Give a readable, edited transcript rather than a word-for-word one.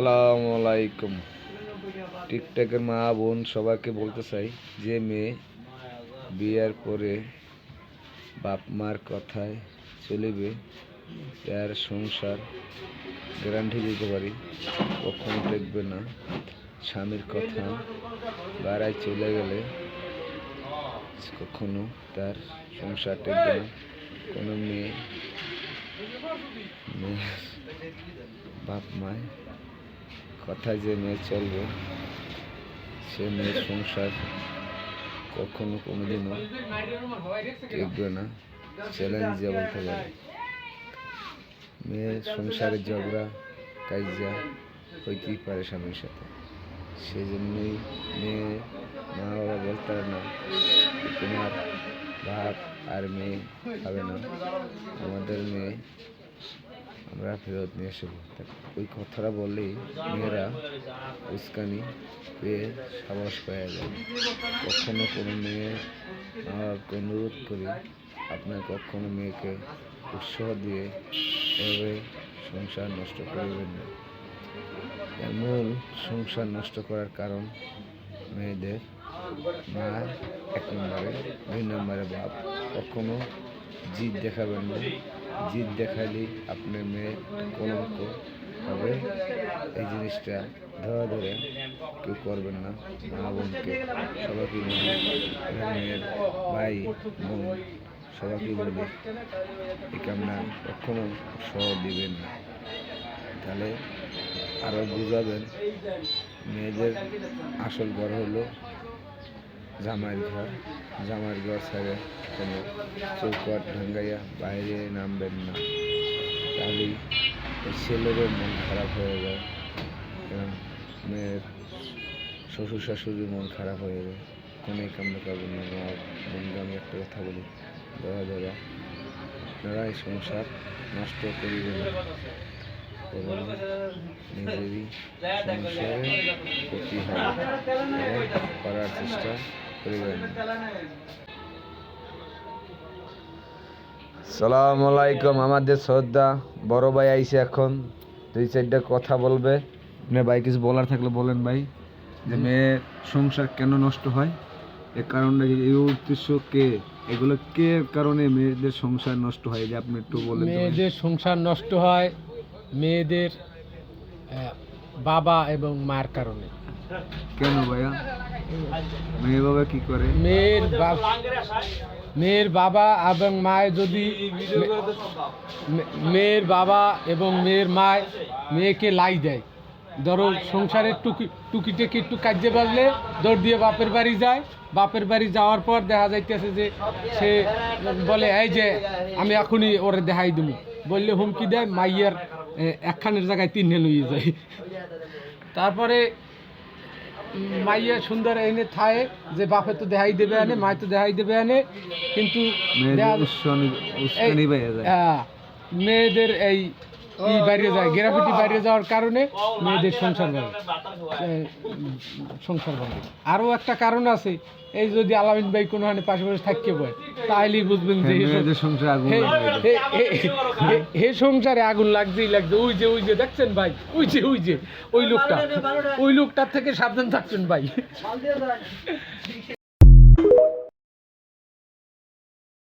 আসসালামু আলাইকুম। টিকটকের মা বোন সবাইকে বলতে চাই যে মেয়ে বিয়ের পরে বাপ মার কথায় চলিবে তার সংসার গ্যারান্টি দিতে পারি কখনো দেখবে না। স্বামীর কথা বাড়ায় চলে গেলে কখনো তার সংসার টেকবে না। কোনো মেয়ে বাপ মায় কথায় যে মেয়ে চলবে সে মেয়ের সংসার কখনো কোনোদিনও টিকবে না। চ্যালেঞ্জ দিয়ে বলতে পারে মেয়ের সংসারে ঝগড়া কাজিয়া হইতেই পারে স্বামীর সাথে। সেই জন্যই মেয়ে মা বাবা বলতে পারে না তোমার বাপ আর মেয়ে হবে না, আমাদের মেয়ে আমরা ফেরত নিয়ে আসবো। ওই কথাটা বললেই মেয়েরা উস্কানি পেয়ে সাহস পেয়ে যায়। কখনো কোনো মেয়ে আমাকে অনুরোধ করি আপনার কখনো মেয়েকে উৎসাহ দিয়ে এভাবে সংসার নষ্ট করবেন না। এমন সংসার নষ্ট করার কারণ মেয়েদের মা এক নম্বরে, 2 নম্বরে বাপ। কখনো জিদ দেখাবেন না, জিদ দেখালেই আপনার মেয়ে কলঙ্ক হবে। এই জিনিসটা ধরে কেউ করবেন না। মা বোনকে সবাইকে বলি, মেয়ের ভাই বোন সবাইকে বলি এই কামনা কখনো সহ দিবেন না। তাহলে আরও বুঝাবেন মেয়েদের আসল ঘর হলো জামাইয়ের ঘর। জামাইয়ের ঘর ছেড়ে কোনো চৌকাট ভাঙ্গাইয়া বাইরে নামবেন না, তাহলেই ছেলেরও মন খারাপ হয়ে যায় এবং মেয়ের শ্বশুর শাশুড়ির মন খারাপ হয়ে যায়। কোনো কামনা করবেন না। মা বন্ধু আমি একটা কথা বলি, দাদা আপনারা এই সংসার নষ্ট করিবেন না, নিজেরই সংসারে ক্ষতি হবে এবং করার চেষ্টা করিবেন। আসসালামু আলাইকুম। আমাদের শ্রদ্ধা বড় ভাই আইসে, এখন 2-4টা কথা বলবে। আপনি ভাই কিছু বলার থাকলে বলেন ভাই, যে মেয়ে সংসার কেন নষ্ট হয়, এর কারণটা এই উদ্দেশ্য কে, এগুলো কে কারণে মেয়েদের সংসার নষ্ট হয়, যে আপনি একটু বলেন। মেয়েদের সংসার নষ্ট হয় মেয়েদের বাবা এবং মার কারণে। কেন ভাইয়া? মেয়ে বাবা কি করে? মেয়ের বাবা এবং মায় যদি মেয়ের বাবা এবং মেয়ের মায় মেয়েকে লাই দেয়, ধরো সংসারের টুকিটাকি একটু কাজে বাজলে দৌড় দিয়ে বাপের বাড়ি যায়। বাপের বাড়ি যাওয়ার পর দেখা যাইতেছে যে সে বলে এই যে আমি এখনই ওরে দেখাই দেবো, বললে হুমকি দেয়, মাইয়ার একখানের জায়গায় 3 লইয়ে যায়। তারপরে মাইয়া সুন্দর এনে থায় যে বাপে তো দেখাই দেবে আনে, মায় তো দেখাই দেবে আনে, কিন্তু মেয়েদের এই বাইরে যায়, গ্রাফিটি বাইরে যাওয়ার কারণে মেয়েদের সংসার ভাঙে। আরও একটা কারণ আছে, এই যদি আলামিন ভাই কোনো পাশাপাশি থাকতে পারে তাহলেই বুঝবেন যে হে সংসারে আগুন লাগছেই লাগছে। ওই যে দেখছেন ভাই, ওই লোকটার থেকে সাবধান থাকছেন ভাই।